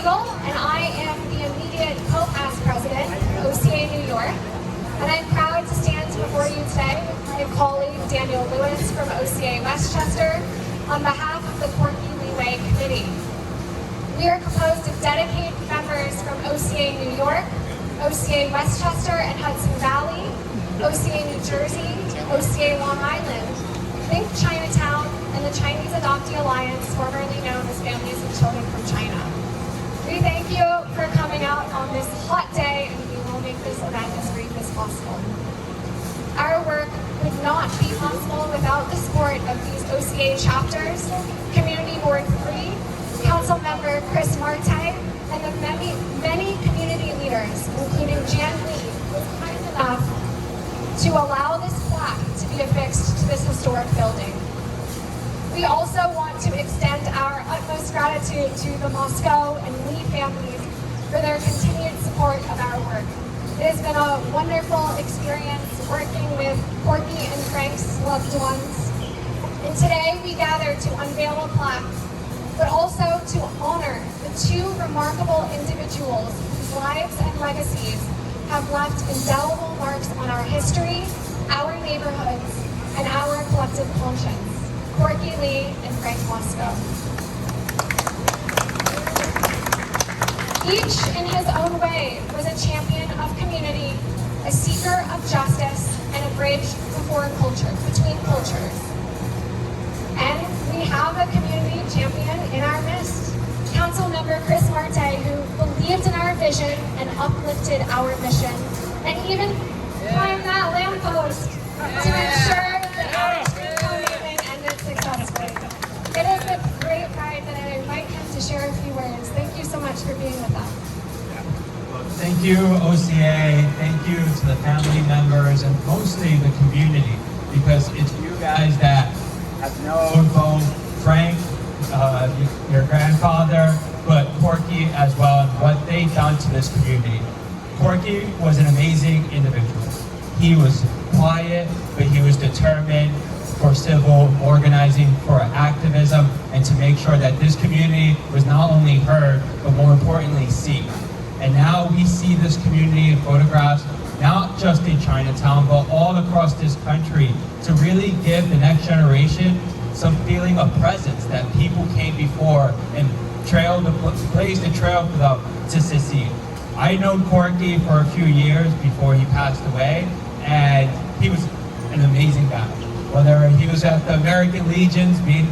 and I am the immediate co-past president of OCA New York, and I'm proud to stand before you today with my colleague Daniel Lewis from OCA Westchester on behalf of the Corky Lee Committee. We are composed of dedicated members from OCA New York, OCA Westchester and Hudson Valley, OCA New Jersey, OCA Long Island, Think Chinatown, and the Chinese Adoptee Alliance, formerly known as Families of Children from China. We thank you for coming out on this hot day, and we will make this event as brief as possible. Our work would not be possible without the support of these OCA chapters, Community Board 3, Council Member Chris Marte, and the many community leaders, including Jan Lee, who was kind enough to allow this plaque to be affixed to this historic building. We also want to extend our utmost gratitude to the Mosco and Lee families for their continued support of our work. It has been a wonderful experience working with Corky and Frank's loved ones. And today we gather to unveil a plaque, but also to honor the two remarkable individuals whose lives and legacies have left indelible marks on our history, our neighborhoods, and our collective conscience. Corky Lee and Frank Mosco. Each in his own way was a champion of community, a seeker of justice, and a bridge between cultures. And we have a community champion in our midst, Council Member Chris Marte, who believed in our vision and uplifted our mission, and even climbed that lamppost to ensure that our street ended successfully. It is with great pride that I invite him to share a few words. Thank you so much for being with us. Thank you, OCA. Thank you to the family members and mostly the community, because it's you guys that have known both Frank, your grandfather, but Corky as well, and what they've done to this community. Corky was an amazing individual. He was quiet, but he was determined for civil organizing, for activism, and to make sure that this community was not only heard, but more importantly, seen. And now we see this community in photographs, not just in Chinatown, but all across this country, to really give the next generation some feeling of presence, that people came before and blazed the trail for them to succeed. I known Corky for a few years before he passed away, and he was an amazing guy. Whether he was at the American Legions, being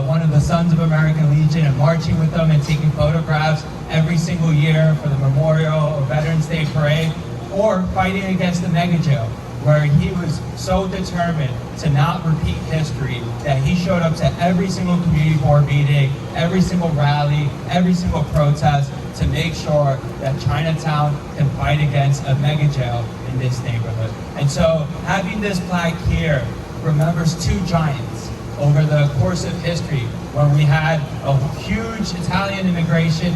one of the Sons of American Legion and marching with them and taking photographs every single year for the Memorial or Veterans Day Parade, or fighting against the mega jail, where he was so determined to not repeat history that he showed up to every single community board meeting, every single rally, every single protest to make sure that Chinatown can fight against a mega jail in this neighborhood. And so having this plaque here remembers two giants over the course of history, when we had a huge Italian immigration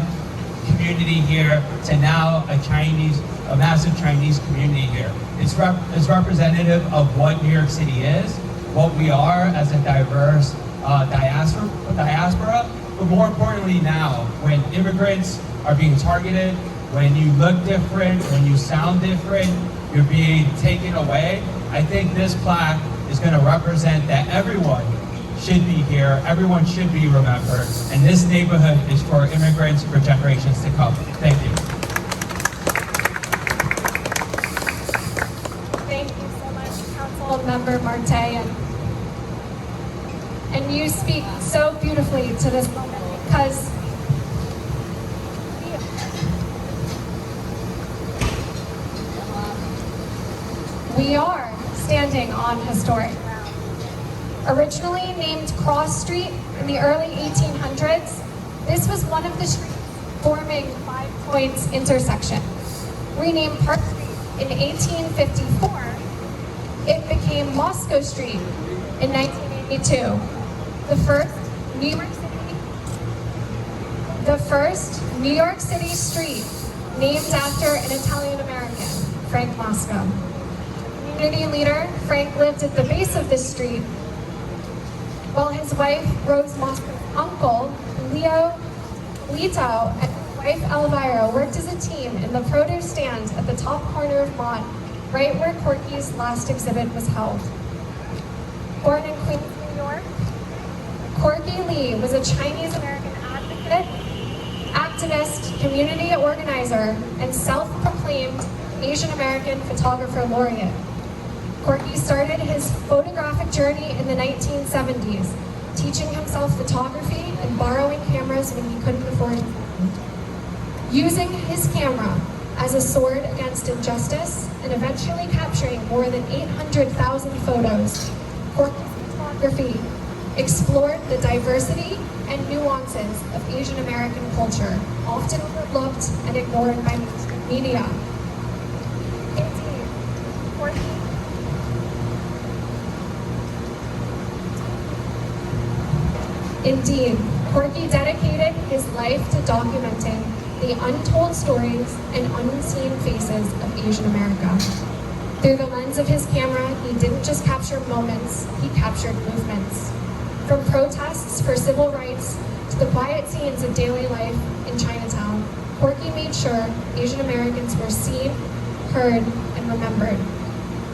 community here to now a massive Chinese community here. It's representative of what New York City is, what we are as a diverse diaspora, but more importantly now, when immigrants are being targeted, when you look different, when you sound different, you're being taken away. I think this plaque is going to represent that everyone should be here, everyone should be remembered, and this neighborhood is for immigrants for generations to come. Thank you. Thank you so much, Council Member Marte, and you speak so beautifully to this moment, because we are standing on historic ground. Originally named Cross Street in the early 1800s, this was one of the streets forming Five Points intersection. Renamed Park Street in 1854, it became Mosco Street in 1982. The first New York City street named after an Italian American, Frank Mosco. Community leader, Frank lived at the base of this street, while his wife, Rose Mosco's uncle, Leo Lito, and his wife Elvira worked as a team in the produce stand at the top corner of Mott, right where Corky's last exhibit was held. Born in Queens, New York, Corky Lee was a Chinese American advocate, activist, community organizer, and self-proclaimed Asian American Photographer Laureate. Corky started his photographic journey in the 1970s, teaching himself photography and borrowing cameras when he couldn't afford them. Using his camera as a sword against injustice and eventually capturing more than 800,000 photos, Corky's photography explored the diversity and nuances of Asian American culture, often overlooked and ignored by mainstream media. Indeed, Corky dedicated his life to documenting the untold stories and unseen faces of Asian America. Through the lens of his camera, he didn't just capture moments, he captured movements. From protests for civil rights to the quiet scenes of daily life in Chinatown, Corky made sure Asian Americans were seen, heard, and remembered.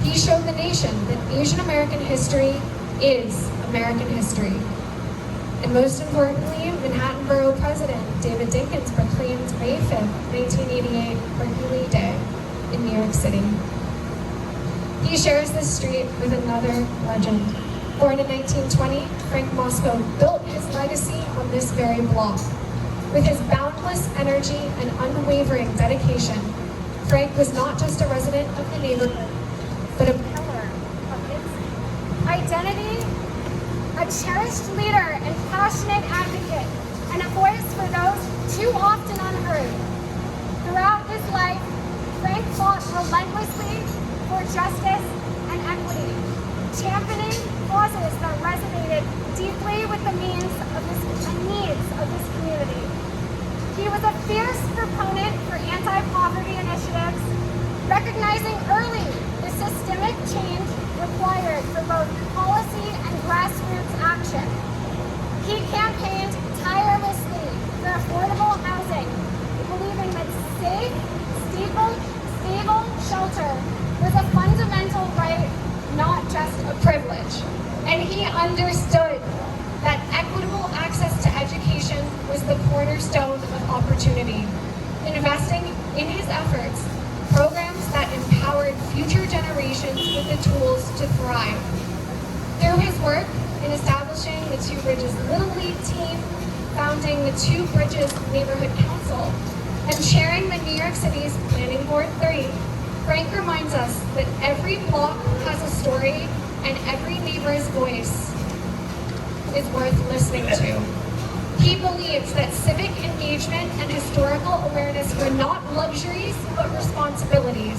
He showed the nation that Asian American history is American history. And most importantly, Manhattan Borough President David Dinkins proclaimed May 5th, 1988, Corky Lee Day in New York City. He shares this street with another legend. Born in 1920, Frank Mosco built his legacy on this very block. With his boundless energy and unwavering dedication, Frank was not just a resident of the neighborhood, but a pillar of its identity, a cherished leader and passionate advocate, and a voice for those too often unheard. Throughout his life, Frank fought relentlessly for justice and equity, championing causes that resonated deeply with the needs of this community. He was a fierce proponent for anti-poverty initiatives, recognizing early the systemic change required for both policy and grassroots action. He campaigned tirelessly for affordable housing, believing that safe, stable shelter was a fundamental right, not just a privilege. And he understood that equitable access to education was the cornerstone of opportunity, investing in his efforts programs that empowered future generations with the tools to thrive. Through his work in establishing the Two Bridges Little League team, founding the Two Bridges Neighborhood Council, and chairing the New York City's Planning Board 3, Frank reminds us that every block has a story and every neighbor's voice is worth listening to. He believes that civic engagement and historical awareness were not luxuries, but responsibilities,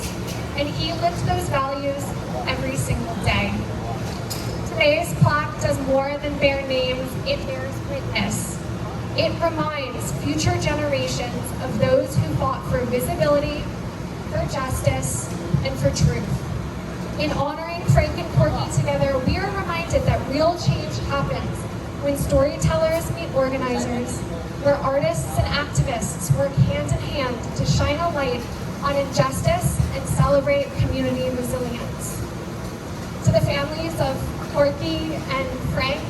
and he lived those values every single day. Today's plaque does more than bear names, it bears witness. It reminds future generations of those who fought for visibility, for justice, and for truth. In honoring Frank and Corky together, we are reminded that real change happens when storytellers meet organizers, where artists and activists work hand in hand to shine a light on injustice and celebrate community resilience. To the families of Corky and Frank,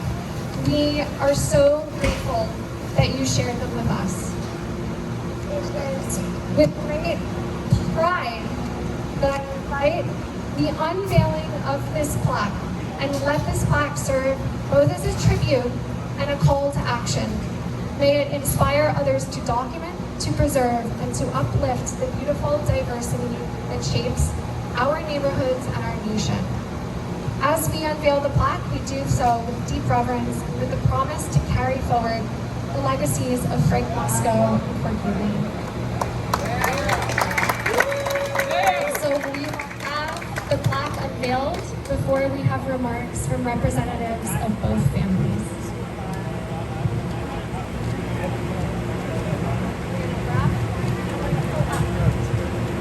we are so grateful that you shared them with us. It is with great pride that I invite the unveiling of this plaque and let this plaque serve both as a tribute and a call to action. May it inspire others to document, to preserve, and to uplift the beautiful diversity that shapes our neighborhoods and our nation. As we unveil the plaque, we do so with deep reverence, with the promise to carry forward the legacies of Frank Mosco and Corky Lee. So we will have the plaque unveiled before we have remarks from representatives of both families.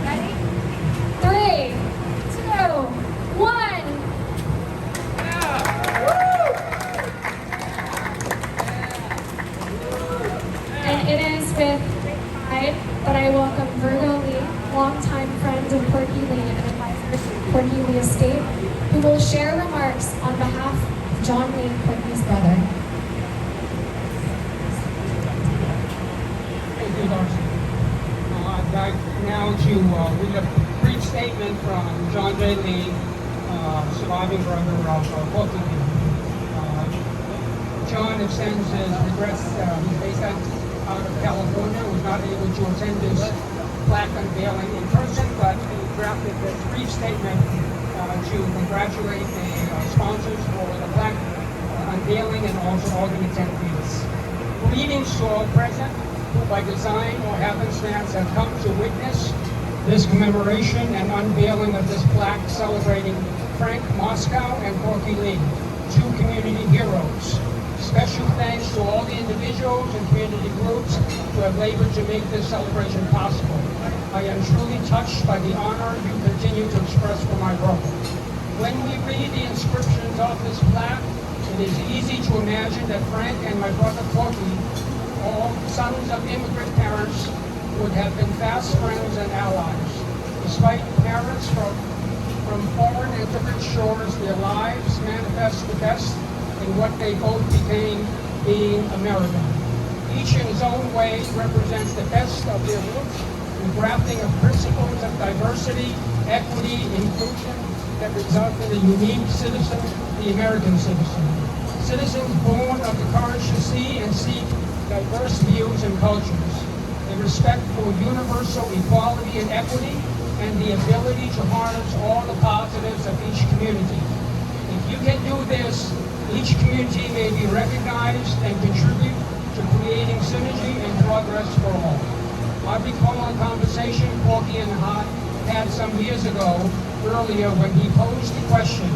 Ready? 3, 2, 1. And it is with great pride Corky Lee estate, who will share remarks on behalf of John Lee, Corky's brother. Thank you, Darcy. I'd like now to read a brief statement from John J. Lee, surviving brother of Corky Lee. John extends his regrets. He's based out of California, was not able to attend this plaque unveiling in person, but he drafted this brief statement to congratulate the sponsors for the plaque unveiling and also all the attendees. Greetings to all present who by design or happenstance have come to witness this commemoration and unveiling of this plaque celebrating Frank Mosco and Corky Lee, two community heroes. Special thanks to all the individuals and community groups who have labored to make this celebration possible. I am truly touched by the honor you continue to express for my brother. When we read the inscriptions of this plaque, it is easy to imagine that Frank and my brother Corky, all sons of immigrant parents, would have been fast friends and allies. Despite parents from foreign and different shores, their lives manifest the best in what they both became, being American. Each in his own way represents the best of their roots, the grafting of principles of diversity, equity, inclusion that result in a unique citizen, the American citizen. Citizens born of the courage to see and seek diverse views and cultures, a respect for universal equality and equity, and the ability to harness all the positives of each community. If you can do this, each community may be recognized and contribute to creating synergy and progress for all. I recall a conversation Corky and I had some years ago, earlier, when he posed the question,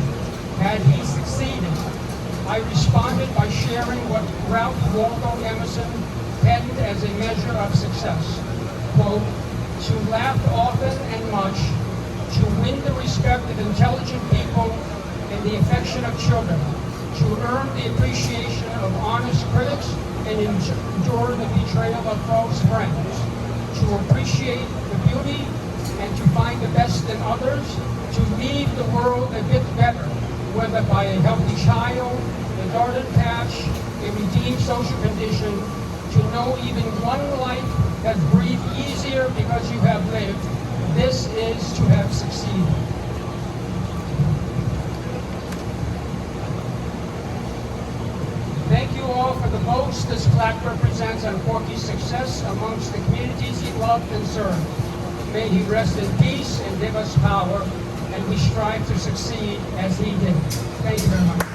had he succeeded? I responded by sharing what Ralph Waldo Emerson penned as a measure of success. Quote, to laugh often and much, to win the respect of intelligent people and the affection of children, to earn the appreciation of honest critics and endure the betrayal of false friends, to appreciate the beauty and to find the best in others, to leave the world a bit better, whether by a healthy child, a garden patch, a redeemed social condition, to know even one life has breathed easier because you have lived. This is to have succeeded. Thank you all for the boast this plaque represents on Corky's success amongst the communities he loved and served. May he rest in peace and give us power, and we strive to succeed as he did. Thank you very much.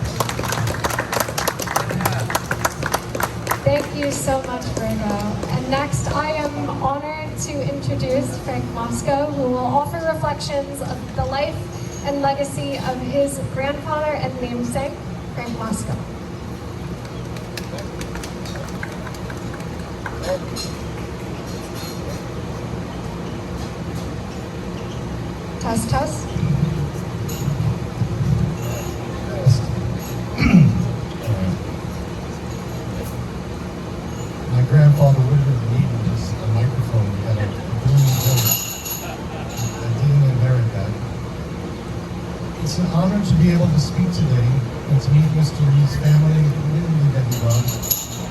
Thank you so much, Virgo. And next, I am honored to introduce Frank Mosco, who will offer reflections of the life and legacy of his grandfather and namesake, Frank Mosco. Test, test. My grandfather would have needed a microphone. He had a booming voice. I didn't inherit that. It's an honor to be able to speak today and to meet Mr. Lee's family and the community that he loved,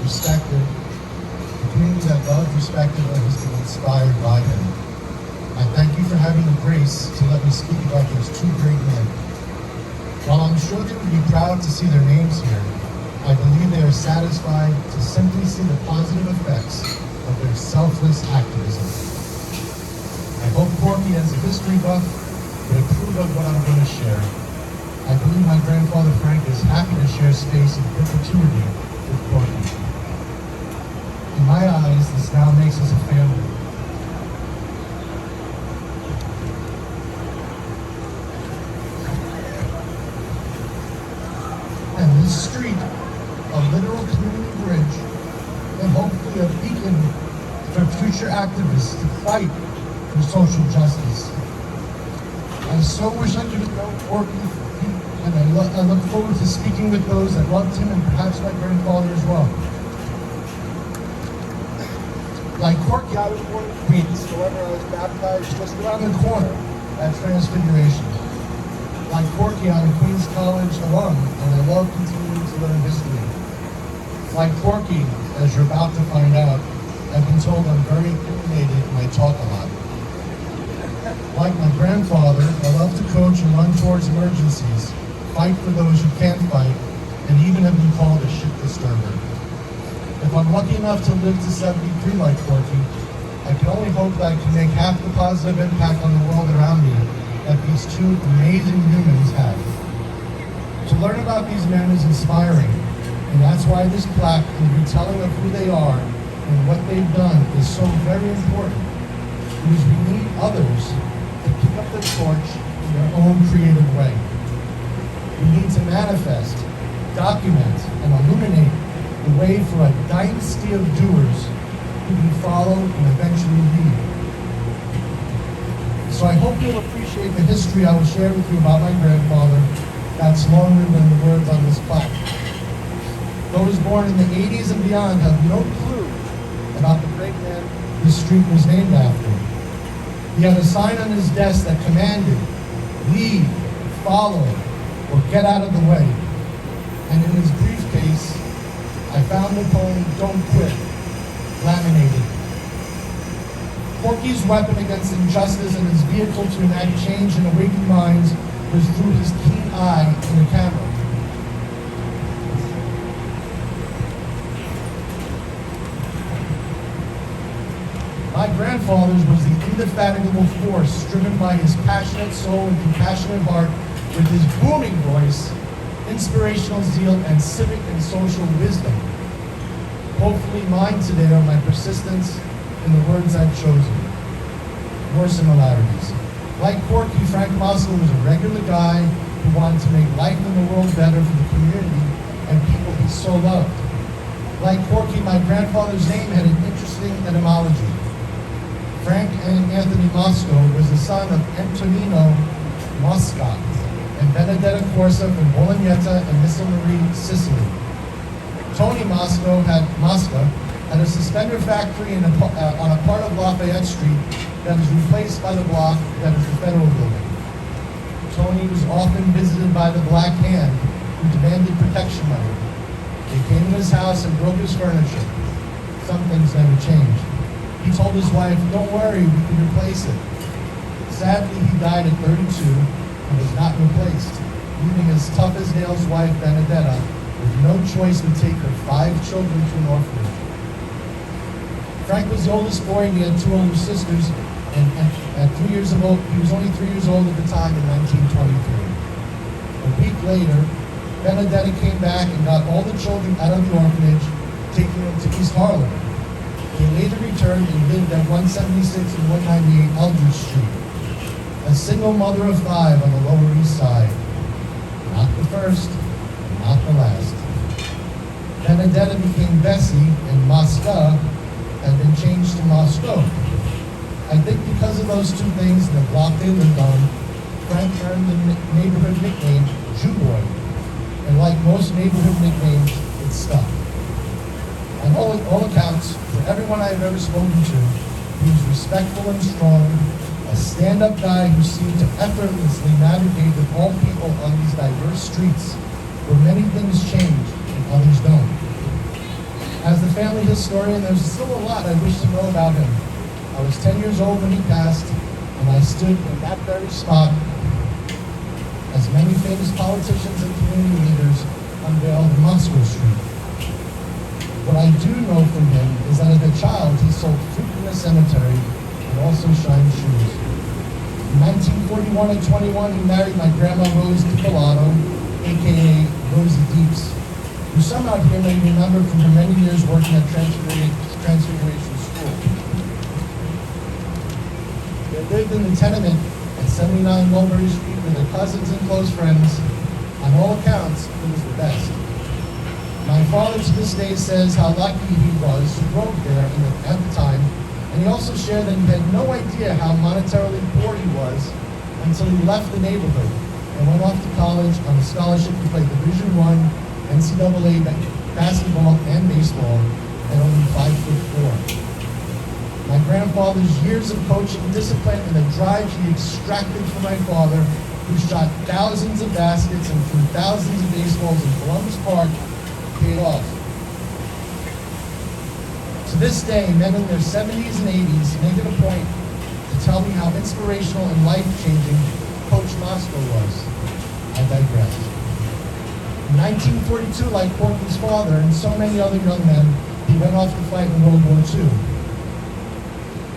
respected, the community that loved, respected, and has been inspired by him. I thank you for having the grace to let me speak about those two great men. While I'm sure they would be proud to see their names here, I believe they are satisfied to simply see the positive effects of their selfless activism. I hope Corky, as a history buff, would approve of what I'm going to share. I believe my grandfather Frank is happy to share space in perpetuity with Corky. In my eyes, this now makes us a family. And this street, a literal community bridge, and hopefully a beacon for future activists to fight for social justice. I so wish I could have known Corky, and I look forward to speaking with those that loved him and perhaps my grandfather as well. Like Corky, I was born in Queens. However, I was baptized just around the corner at Transfiguration. Corky, I'm a Queens College alum, and I love continuing to learn history. Like Corky, as you're about to find out, I've been told I'm very opinionated and I talk a lot. Like my grandfather, I love to coach and run towards emergencies, fight for those who can't fight, and even have been called a shit disturber. If I'm lucky enough to live to 73 like Corky, I can only hope that I can make half the positive impact on the world around me that these two amazing humans have. To learn about these men is inspiring, and that's why this plaque and the retelling of who they are and what they've done is so very important, because we need others to pick up the torch in their own creative way. We need to manifest, document, and illuminate the way for a dynasty of doers who can follow and eventually lead. So I hope you'll appreciate the history I will share with you about my grandfather that's longer than the words on this plaque. Those born in the 80s and beyond have no clue about the great man this street was named after. He had a sign on his desk that commanded, lead, follow, or get out of the way. And in his briefcase, I found the poem, Don't Quit, laminated. Corky's weapon against injustice and his vehicle to enact change and awaken minds was through his keen eye in the camera. My grandfather's was the indefatigable force driven by his passionate soul and compassionate heart with his booming voice, inspirational zeal, and civic and social wisdom. Hopefully mine today are my persistence in the words I've chosen. More similarities. Like Corky, Frank Mosco was a regular guy who wanted to make life in the world better for the community and people he so loved. Like Corky, my grandfather's name had an interesting etymology. Frank and Anthony Mosco was the son of Antonino Mosca and Benedetta Corsa from Bolognetta and Marie, Sicily. Tony Mosca had a suspender factory on a part of Lafayette Street that was replaced by the block that is the Federal Building. Tony was often visited by the Black Hand, who demanded protection money. They came to his house and broke his furniture. Some things never changed. He told his wife, "Don't worry, we can replace it." Sadly, he died at 32 and was not replaced, leaving his tough-as-nails wife, Benedetta, with no choice but take her 5 children to an orphanage. Frank was the oldest boy, and he had 2 older sisters, and at 3 years old, he was only 3 years old at the time in 1923. A week later, Benedetta came back and got all the children out of the orphanage, taking them to East Harlem. He later returned and lived at 176 and 198 Eldridge Street. A single mother of 5 on the Lower East Side. Not the first, not the last. Benedetta became Bessie, and Mosca had been changed to Mosco. I think because of those 2 things and the block they lived on, Frank earned the neighborhood nickname Jew Boy. And like most neighborhood nicknames, it stuck. On all accounts, for everyone I've ever spoken to, he was respectful and strong, a stand-up guy who seemed to effortlessly navigate with all people on these diverse streets where many things change and others don't. As the family historian, there's still a lot I wish to know about him. I was 10 years old when he passed, and I stood in that very spot as many famous politicians and community leaders unveiled Moscow Street. What I do know from him is that as a child, he sold fruit in the cemetery and also shined shoes. In 1941 at 21, he married my grandma Rose DiPilato, aka Rosie Deeps, who some out here may remember from her many years working at Transfiguration School. They lived in the tenement at 79 Mulberry Street with their cousins and close friends. On all accounts, it was the best. My father to this day says how lucky he was to grow up there at the time, and he also shared that he had no idea how monetarily poor he was until he left the neighborhood and went off to college on a scholarship to play Division I NCAA basketball and baseball at only 5'4". My grandfather's years of coaching, discipline, and the drive he extracted from my father who shot thousands of baskets and threw thousands of baseballs in Columbus Park, paid off. To this day, men in their 70s and 80s make it a point to tell me how inspirational and life-changing Coach Mosco was. I digress. In 1942, like Corky's father and so many other young men, he went off to fight in World War II.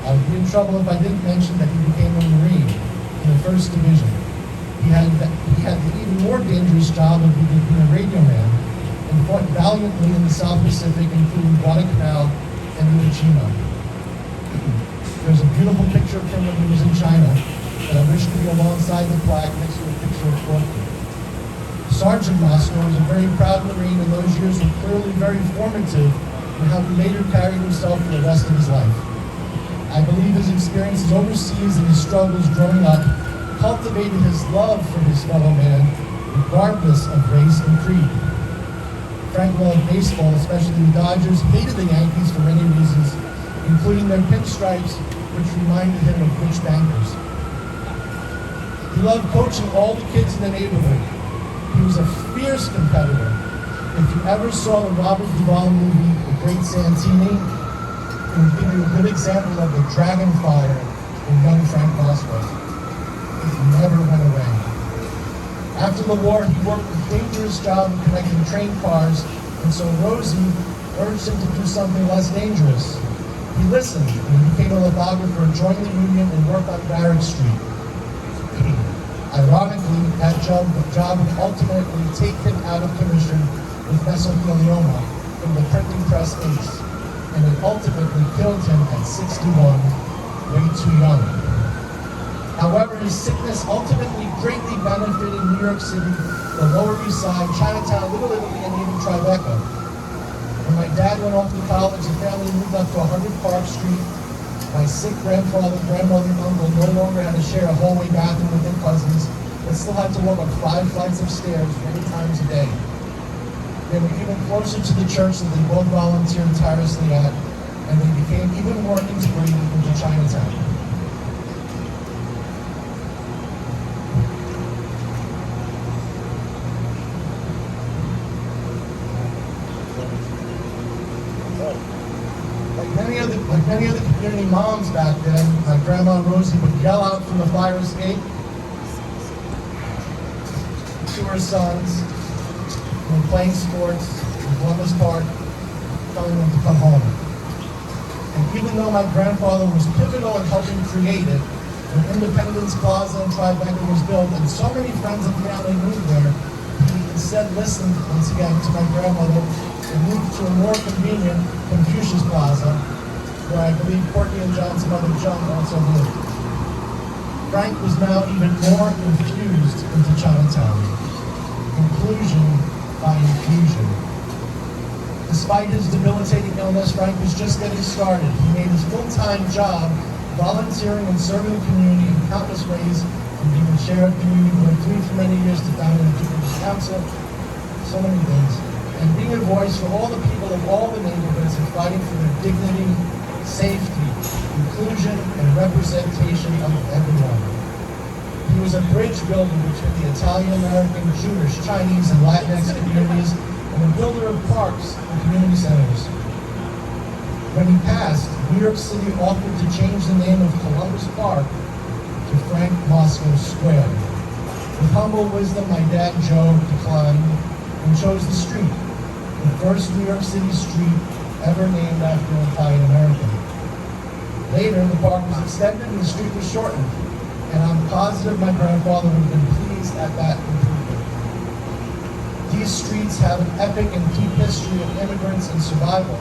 I would be in trouble if I didn't mention that he became a Marine in the 1st Division. He had the even more dangerous job of being a radio man and fought valiantly in the South Pacific, including Guadalcanal and Indochina. There's a beautiful picture of him when he was in China that I wish to be alongside the plaque next to a picture of Corky. Sergeant Mosco was a very proud Marine, and those years were clearly very formative in how he later carried himself for the rest of his life. I believe his experiences overseas and his struggles growing up cultivated his love for his fellow man, regardless of race and creed. Frank loved baseball, especially the Dodgers, hated the Yankees for many reasons, including their pinstripes, which reminded him of rich bankers. He loved coaching all the kids in the neighborhood. He was a fierce competitor. If you ever saw the Robert Duvall movie, The Great Santini, it would give you a good example of the dragon fire in young Frank Mosco. It never went away. After the war, he worked a dangerous job of connecting train cars, and so Rosie urged him to do something less dangerous. He listened, and he became a lithographer, joined the union, and worked on Barrett Street. Ironically, that job would ultimately take him out of commission with mesothelioma from the printing press ace, and it ultimately killed him at 61, way too young. However, his sickness ultimately greatly benefited New York City, the Lower East Side, Chinatown, Little Italy, and even Tribeca. When my dad went off to college, the family moved up to 100 Park Street. My sick grandfather, grandmother, and uncle no longer had to share a hallway bathroom with their cousins, but still had to walk up 5 flights of stairs many times a day. They were even closer to the church that they both volunteered tirelessly at, and they became even more integrated into Chinatown. Like many of the community moms back then, my grandma Rosie would yell out from the fire escape to her sons who were playing sports in Columbus Park, telling them to come home. And even though my grandfather was pivotal in helping create it, when Independence Plaza in Tribeca was built and so many friends and family moved there, he instead listened once again to my grandmother and moved to a more convenient Confucius Plaza, where I believe Corky and John's mother John also lived. Frank was now even more infused into Chinatown. Inclusion by infusion. Despite his debilitating illness, Frank was just getting started. He made his full-time job volunteering and serving the community in countless ways, and being the chair of the community board for many years to found the Junior Council, so many things, and being a voice for all the people of all the neighborhoods and fighting for their dignity, safety, inclusion, and representation of everyone. He was a bridge builder between the Italian American, Jewish, Chinese, and Latinx communities, and a builder of parks and community centers. When he passed, New York City offered to change the name of Columbus Park to Frank Mosco Square. With humble wisdom, my dad Joe declined and chose the street, the first New York City street ever named after an Italian American. Later, the park was extended and the street was shortened, and I'm positive my grandfather would have been pleased at that improvement. These streets have an epic and deep history of immigrants and survival.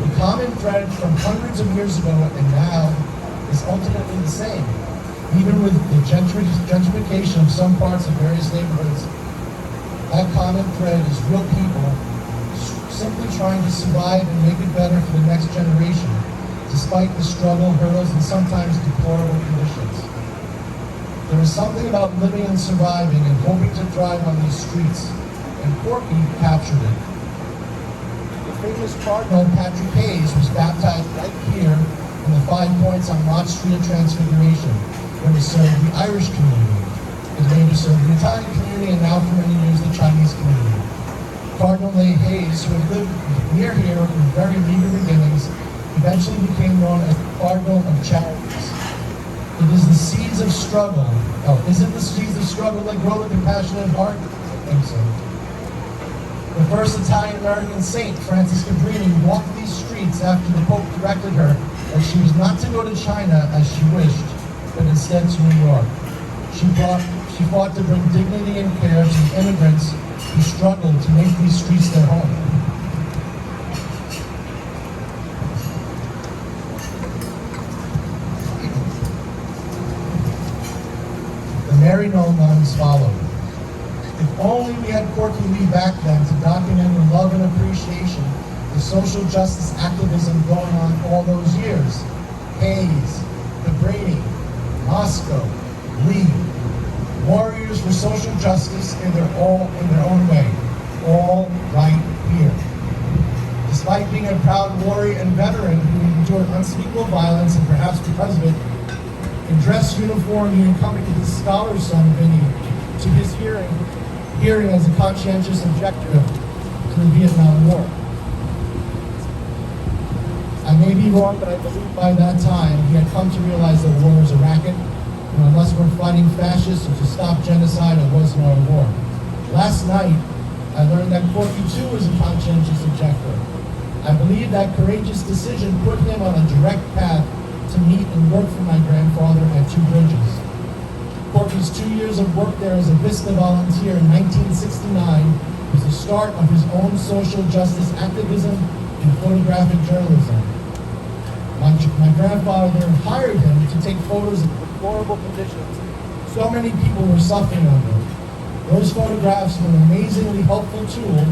The common thread from hundreds of years ago and now is ultimately the same. Even with the gentrification of some parts of various neighborhoods, that common thread is real people simply trying to survive and make it better for the next generation, despite the struggle, hurdles, and sometimes deplorable conditions. There is something about living and surviving and hoping to thrive on these streets, and Corky captured it. The famous Cardinal Patrick Hayes was baptized right here in the 5 points on Mott Street of Transfiguration, when it served the Irish community. It later served the Italian community, and now for many years the Chinese community. Cardinal Hayes, who had lived near here from very meager beginnings, eventually became known as the Cardinal of Charities. It is the seeds of struggle. Oh, is it the seeds of struggle that grow the compassionate heart? I think so. The first Italian American saint, Frances Cabrini, walked these streets after the Pope directed her that she was not to go to China as she wished, but instead to New York. She fought to bring dignity and care to the immigrants who struggled to make these streets their home. The Mary Knoll nuns followed. If only we had Corky Lee back then to document with love and appreciation the social justice activism going on all those years. Hayes, Cabrini, Mosco, Lee, warriors for social justice in their own way, all right here. Despite being a proud warrior and veteran who endured unspeakable violence, and perhaps because of it, in dress uniform he accompanied his scholar's son Vinny to his hearing as a conscientious objector to the Vietnam War. I may be wrong, but I believe by that time he had come to realize that war is a racket, and unless we're fighting fascists or to stop genocide, it was no war. Last night, I learned that Corky too was a conscientious objector. I believe that courageous decision put him on a direct path to meet and work for my grandfather at Two Bridges. Corky's 2 years of work there as a VISTA volunteer in 1969 was the start of his own social justice activism and photographic journalism. My grandfather hired him to take photos of deplorable conditions so many people were suffering under. Those photographs were an amazingly helpful tool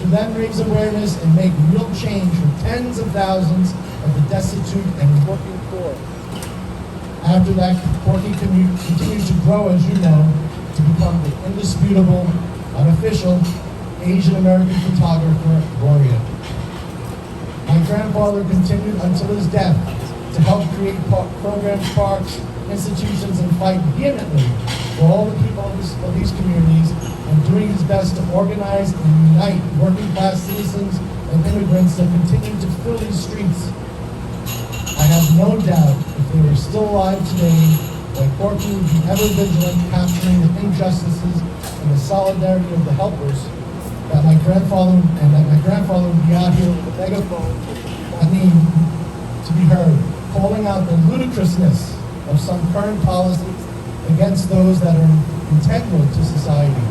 to then raise awareness and make real change for tens of thousands of the destitute and working poor. After that, Corky continued to grow, as you know, to become the indisputable, unofficial Asian American Photographer Laureate. My grandfather continued until his death to help create programs, parks, institutions, and fight vehemently for all the people of these communities, and doing his best to organize and unite working class citizens and immigrants that continue to fill these streets. I have no doubt if they were still alive today, that Corky would be ever vigilant, capturing the injustices and the solidarity of the helpers, that my grandfather would be out here with a megaphone, to be heard, calling out the ludicrousness of some current policies against those that are integral to society.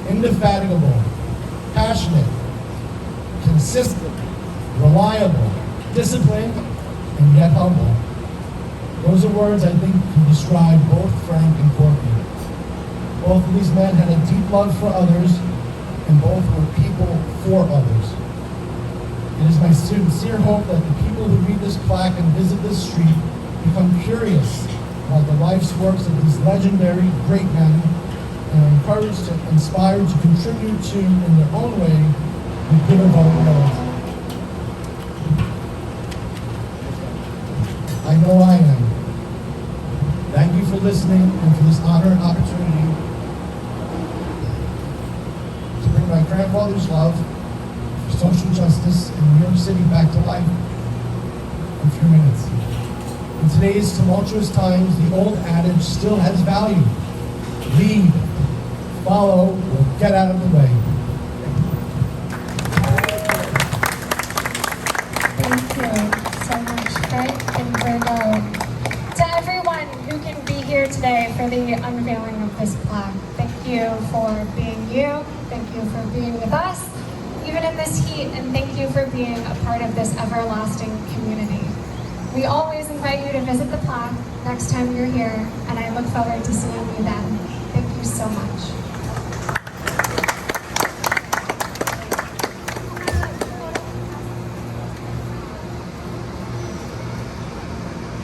Indefatigable, passionate, consistent, reliable, disciplined, and yet humble. Those are words I think can describe both Frank and Corky. Both of these men had a deep love for others, and both were people for others. It is my sincere hope that the people who read this plaque and visit this street become curious about the life's works of these legendary great men, and are encouraged and inspired to contribute to, in their own way, the good of our world. I know I am. Thank you for listening and for this honor and opportunity to bring my grandfather's love for social justice in New York City back to life in a few minutes. In today's tumultuous times, the old adage still has value. Lead, follow, or get out of the way. Thank you so much, Frank and Virgo. To everyone who can be here today for the unveiling of this plaque, thank you for being you, thank you for being with us, even in this heat, and thank you for being a part of this everlasting community. We always invite you to visit the plaque next time you're here, and I look forward to seeing you then. Thank you so much.